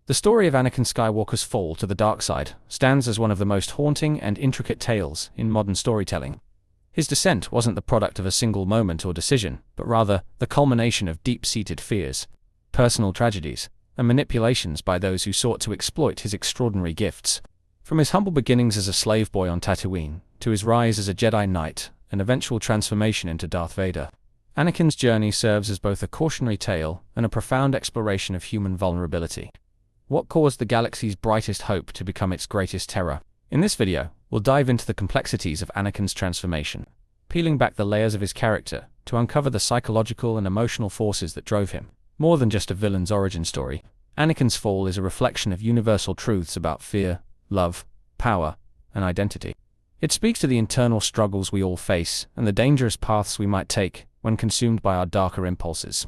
The story of Anakin Skywalker's fall to the dark side stands as one of the most haunting and intricate tales in modern storytelling. His descent wasn't the product of a single moment or decision, but rather the culmination of deep-seated fears, personal tragedies, and manipulations by those who sought to exploit his extraordinary gifts. From his humble beginnings as a slave boy on Tatooine, to his rise as a Jedi Knight, and eventual transformation into Darth Vader, Anakin's journey serves as both a cautionary tale and a profound exploration of human vulnerability. What caused the galaxy's brightest hope to become its greatest terror? In this video, we'll dive into the complexities of Anakin's transformation, peeling back the layers of his character to uncover the psychological and emotional forces that drove him. More than just a villain's origin story, Anakin's fall is a reflection of universal truths about fear, love, power, and identity. It speaks to the internal struggles we all face and the dangerous paths we might take when consumed by our darker impulses.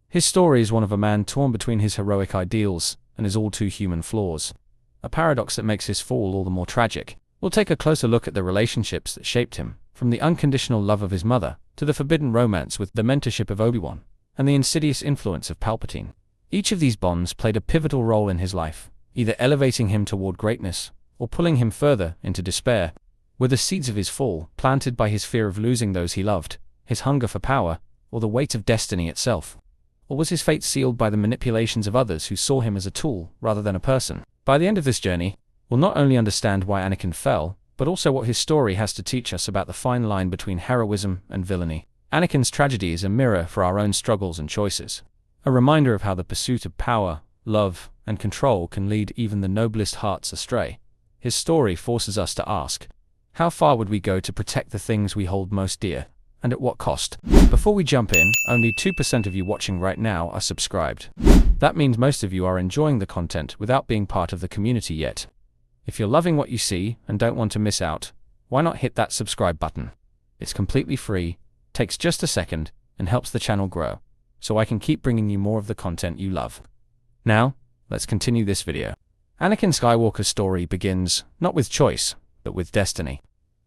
His story is one of a man torn between his heroic ideals and his all-too-human flaws, a paradox that makes his fall all the more tragic. We'll take a closer look at the relationships that shaped him, from the unconditional love of his mother to the forbidden romance with the mentorship of Obi-Wan and the insidious influence of Palpatine. Each of these bonds played a pivotal role in his life, either elevating him toward greatness or pulling him further into despair. Were the seeds of his fall planted by his fear of losing those he loved, his hunger for power, or the weight of destiny itself? Or was his fate sealed by the manipulations of others who saw him as a tool rather than a person? By the end of this journey, we'll not only understand why Anakin fell, but also what his story has to teach us about the fine line between heroism and villainy. Anakin's tragedy is a mirror for our own struggles and choices, a reminder of how the pursuit of power, love, and control can lead even the noblest hearts astray. His story forces us to ask, how far would we go to protect the things we hold most dear, and at what cost? Before we jump in, only 2% of you watching right now are subscribed. That means most of you are enjoying the content without being part of the community yet. If you're loving what you see and don't want to miss out, why not hit that subscribe button? It's completely free, takes just a second, and helps the channel grow, so I can keep bringing you more of the content you love. Now, let's continue this video. Anakin Skywalker's story begins, not with choice, but with destiny.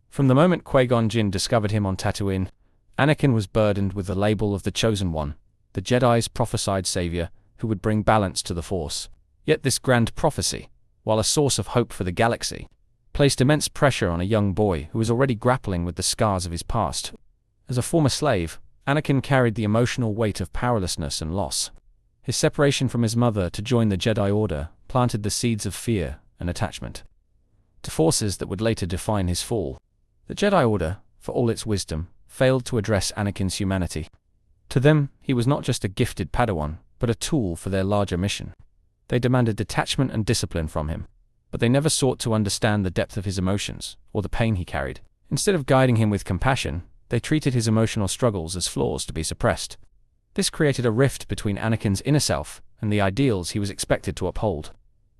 From the moment Qui-Gon Jinn discovered him on Tatooine, Anakin was burdened with the label of the Chosen One, the Jedi's prophesied savior who would bring balance to the Force. Yet this grand prophecy, while a source of hope for the galaxy, placed immense pressure on a young boy who was already grappling with the scars of his past. As a former slave, Anakin carried the emotional weight of powerlessness and loss. His separation from his mother to join the Jedi Order planted the seeds of fear and attachment to forces that would later define his fall. The Jedi Order, for all its wisdom, failed to address Anakin's humanity. To them, he was not just a gifted Padawan, but a tool for their larger mission. They demanded detachment and discipline from him, but they never sought to understand the depth of his emotions or the pain he carried. Instead of guiding him with compassion, they treated his emotional struggles as flaws to be suppressed. This created a rift between Anakin's inner self and the ideals he was expected to uphold.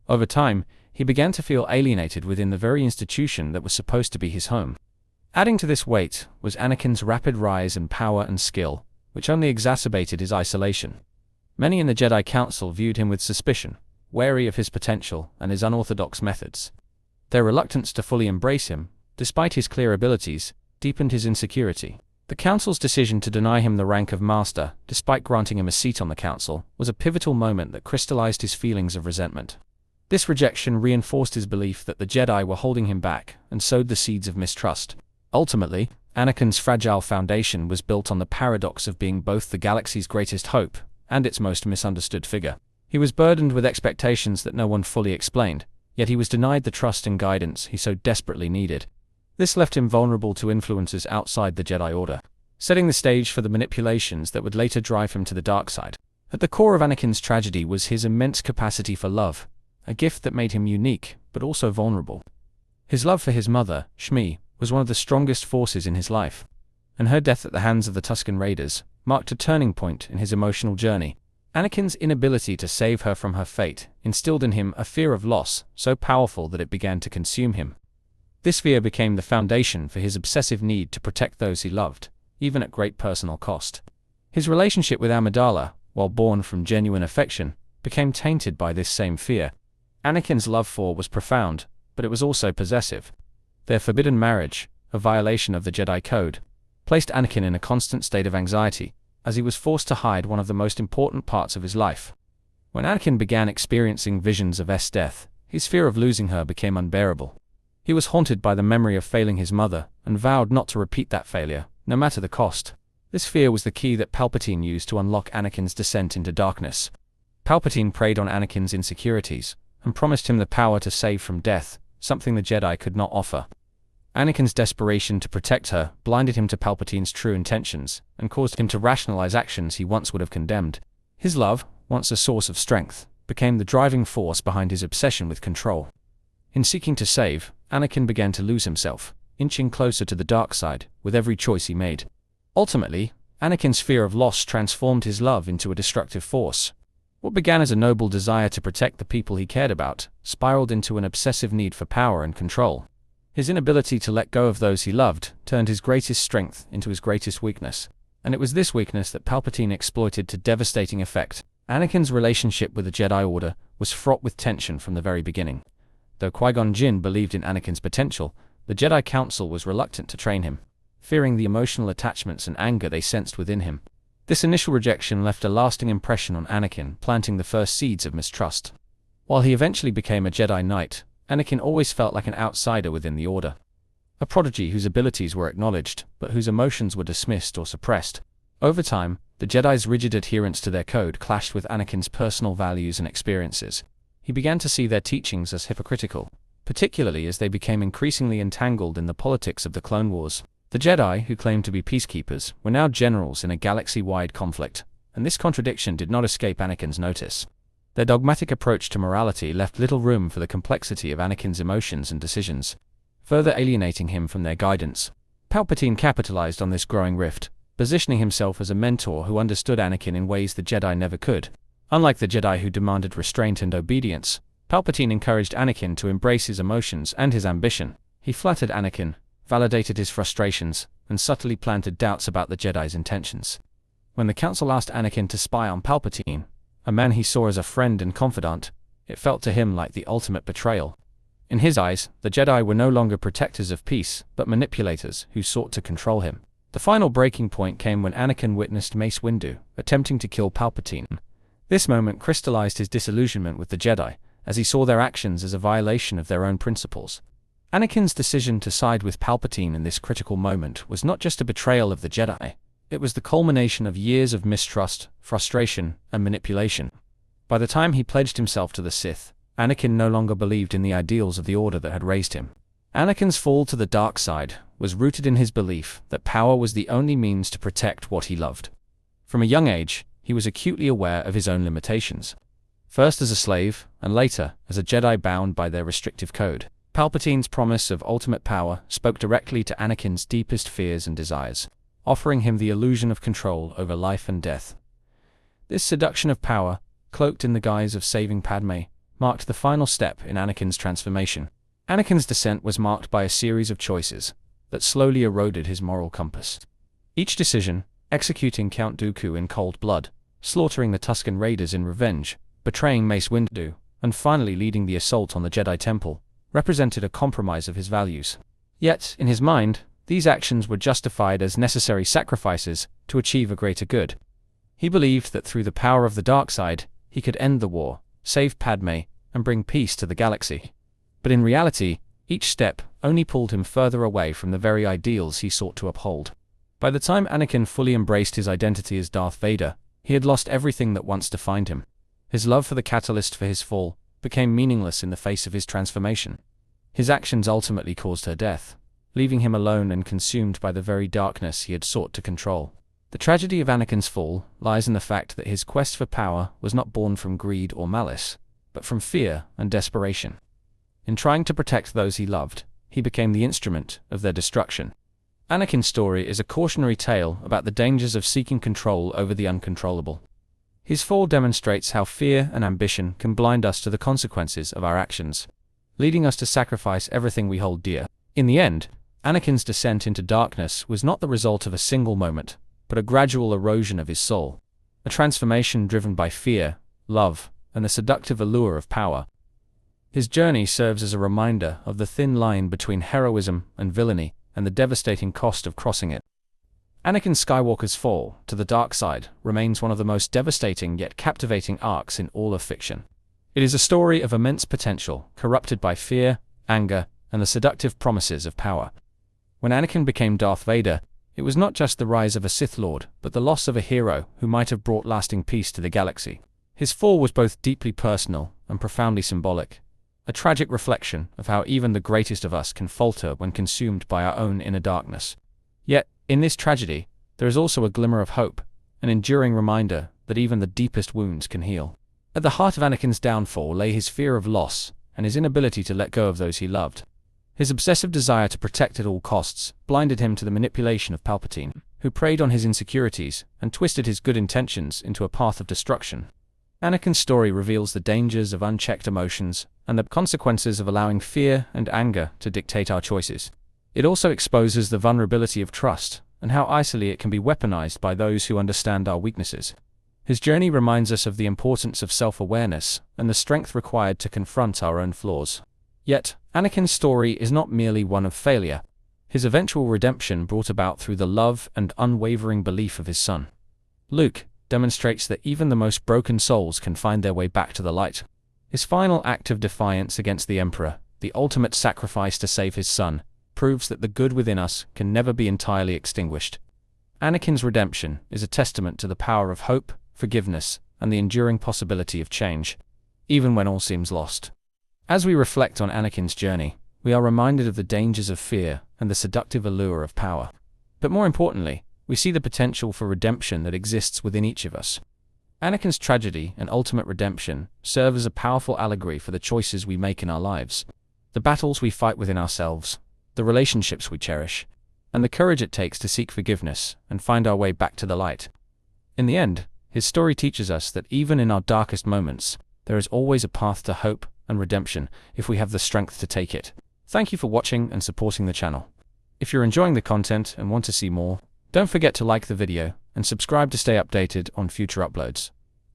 Over time, he began to feel alienated within the very institution that was supposed to be his home. Adding to this weight was Anakin's rapid rise in power and skill, which only exacerbated his isolation. Many in the Jedi Council viewed him with suspicion, wary of his potential and his unorthodox methods. Their reluctance to fully embrace him, despite his clear abilities, deepened his insecurity. The Council's decision to deny him the rank of Master, despite granting him a seat on the Council, was a pivotal moment that crystallized his feelings of resentment. This rejection reinforced his belief that the Jedi were holding him back and sowed the seeds of mistrust. Ultimately, Anakin's fragile foundation was built on the paradox of being both the galaxy's greatest hope and its most misunderstood figure. He was burdened with expectations that no one fully explained, yet he was denied the trust and guidance he so desperately needed. This left him vulnerable to influences outside the Jedi Order, setting the stage for the manipulations that would later drive him to the dark side. At the core of Anakin's tragedy was his immense capacity for love, a gift that made him unique, but also vulnerable. His love for his mother, Shmi, was one of the strongest forces in his life, and her death at the hands of the Tusken Raiders marked a turning point in his emotional journey. Anakin's inability to save her from her fate instilled in him a fear of loss so powerful that it began to consume him. This fear became the foundation for his obsessive need to protect those he loved, even at great personal cost. His relationship with Amidala, while born from genuine affection, became tainted by this same fear. Anakin's love for was profound, but it was also possessive. Their forbidden marriage, a violation of the Jedi Code, placed Anakin in a constant state of anxiety, as he was forced to hide one of the most important parts of his life. When Anakin began experiencing visions of Es's death, his fear of losing her became unbearable. He was haunted by the memory of failing his mother, and vowed not to repeat that failure, no matter the cost. This fear was the key that Palpatine used to unlock Anakin's descent into darkness. Palpatine preyed on Anakin's insecurities, and promised him the power to save from death, something the Jedi could not offer. Anakin's desperation to protect her blinded him to Palpatine's true intentions, and caused him to rationalize actions he once would have condemned. His love, once a source of strength, became the driving force behind his obsession with control. In seeking to save, Anakin began to lose himself, inching closer to the dark side with every choice he made. Ultimately, Anakin's fear of loss transformed his love into a destructive force. What began as a noble desire to protect the people he cared about spiraled into an obsessive need for power and control. His inability to let go of those he loved turned his greatest strength into his greatest weakness, and it was this weakness that Palpatine exploited to devastating effect. Anakin's relationship with the Jedi Order was fraught with tension from the very beginning. Though Qui-Gon Jinn believed in Anakin's potential, the Jedi Council was reluctant to train him, fearing the emotional attachments and anger they sensed within him. This initial rejection left a lasting impression on Anakin, planting the first seeds of mistrust. While he eventually became a Jedi Knight, Anakin always felt like an outsider within the Order. A prodigy whose abilities were acknowledged, but whose emotions were dismissed or suppressed. Over time, the Jedi's rigid adherence to their code clashed with Anakin's personal values and experiences. He began to see their teachings as hypocritical, particularly as they became increasingly entangled in the politics of the Clone Wars. The Jedi, who claimed to be peacekeepers, were now generals in a galaxy-wide conflict, and this contradiction did not escape Anakin's notice. Their dogmatic approach to morality left little room for the complexity of Anakin's emotions and decisions, further alienating him from their guidance. Palpatine capitalized on this growing rift, positioning himself as a mentor who understood Anakin in ways the Jedi never could. Unlike the Jedi who demanded restraint and obedience, Palpatine encouraged Anakin to embrace his emotions and his ambition. He flattered Anakin, validated his frustrations, and subtly planted doubts about the Jedi's intentions. When the Council asked Anakin to spy on Palpatine, a man he saw as a friend and confidant, it felt to him like the ultimate betrayal. In his eyes, the Jedi were no longer protectors of peace, but manipulators who sought to control him. The final breaking point came when Anakin witnessed Mace Windu attempting to kill Palpatine. This moment crystallized his disillusionment with the Jedi, as he saw their actions as a violation of their own principles. Anakin's decision to side with Palpatine in this critical moment was not just a betrayal of the Jedi, it was the culmination of years of mistrust, frustration, and manipulation. By the time he pledged himself to the Sith, Anakin no longer believed in the ideals of the Order that had raised him. Anakin's fall to the dark side was rooted in his belief that power was the only means to protect what he loved. From a young age, he was acutely aware of his own limitations. First as a slave, and later as a Jedi bound by their restrictive code, Palpatine's promise of ultimate power spoke directly to Anakin's deepest fears and desires, offering him the illusion of control over life and death. This seduction of power, cloaked in the guise of saving Padme, marked the final step in Anakin's transformation. Anakin's descent was marked by a series of choices that slowly eroded his moral compass. Each decision, executing Count Dooku in cold blood, slaughtering the Tusken Raiders in revenge, betraying Mace Windu, and finally leading the assault on the Jedi Temple, represented a compromise of his values. Yet, in his mind, these actions were justified as necessary sacrifices to achieve a greater good. He believed that through the power of the dark side, he could end the war, save Padme, and bring peace to the galaxy. But in reality, each step only pulled him further away from the very ideals he sought to uphold. By the time Anakin fully embraced his identity as Darth Vader, he had lost everything that once defined him. His love for the catalyst for his fall became meaningless in the face of his transformation. His actions ultimately caused her death, leaving him alone and consumed by the very darkness he had sought to control. The tragedy of Anakin's fall lies in the fact that his quest for power was not born from greed or malice, but from fear and desperation. In trying to protect those he loved, he became the instrument of their destruction. Anakin's story is a cautionary tale about the dangers of seeking control over the uncontrollable. His fall demonstrates how fear and ambition can blind us to the consequences of our actions, leading us to sacrifice everything we hold dear. In the end, Anakin's descent into darkness was not the result of a single moment, but a gradual erosion of his soul, a transformation driven by fear, love, and the seductive allure of power. His journey serves as a reminder of the thin line between heroism and villainy, and the devastating cost of crossing it. Anakin Skywalker's fall to the dark side remains one of the most devastating yet captivating arcs in all of fiction. It is a story of immense potential, corrupted by fear, anger, and the seductive promises of power. When Anakin became Darth Vader, it was not just the rise of a Sith Lord, but the loss of a hero who might have brought lasting peace to the galaxy. His fall was both deeply personal and profoundly symbolic, a tragic reflection of how even the greatest of us can falter when consumed by our own inner darkness. Yet, in this tragedy, there is also a glimmer of hope, an enduring reminder that even the deepest wounds can heal. At the heart of Anakin's downfall lay his fear of loss and his inability to let go of those he loved. His obsessive desire to protect at all costs blinded him to the manipulation of Palpatine, who preyed on his insecurities and twisted his good intentions into a path of destruction. Anakin's story reveals the dangers of unchecked emotions and the consequences of allowing fear and anger to dictate our choices. It also exposes the vulnerability of trust and how easily it can be weaponized by those who understand our weaknesses. His journey reminds us of the importance of self-awareness and the strength required to confront our own flaws. Yet, Anakin's story is not merely one of failure. His eventual redemption brought about through the love and unwavering belief of his son, Luke, demonstrates that even the most broken souls can find their way back to the light. His final act of defiance against the Emperor, the ultimate sacrifice to save his son, proves that the good within us can never be entirely extinguished. Anakin's redemption is a testament to the power of hope, forgiveness, and the enduring possibility of change, even when all seems lost. As we reflect on Anakin's journey, we are reminded of the dangers of fear and the seductive allure of power. But more importantly, we see the potential for redemption that exists within each of us. Anakin's tragedy and ultimate redemption serve as a powerful allegory for the choices we make in our lives, the battles we fight within ourselves, the relationships we cherish, and the courage it takes to seek forgiveness and find our way back to the light. In the end, his story teaches us that even in our darkest moments, there is always a path to hope and redemption if we have the strength to take it. Thank you for watching and supporting the channel. If you're enjoying the content and want to see more, don't forget to like the video and subscribe to stay updated on future uploads.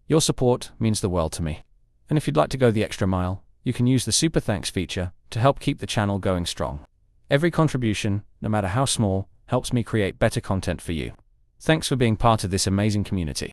Your support means the world to me. And if you'd like to go the extra mile, you can use the Super Thanks feature to help keep the channel going strong. Every contribution, no matter how small, helps me create better content for you. Thanks for being part of this amazing community.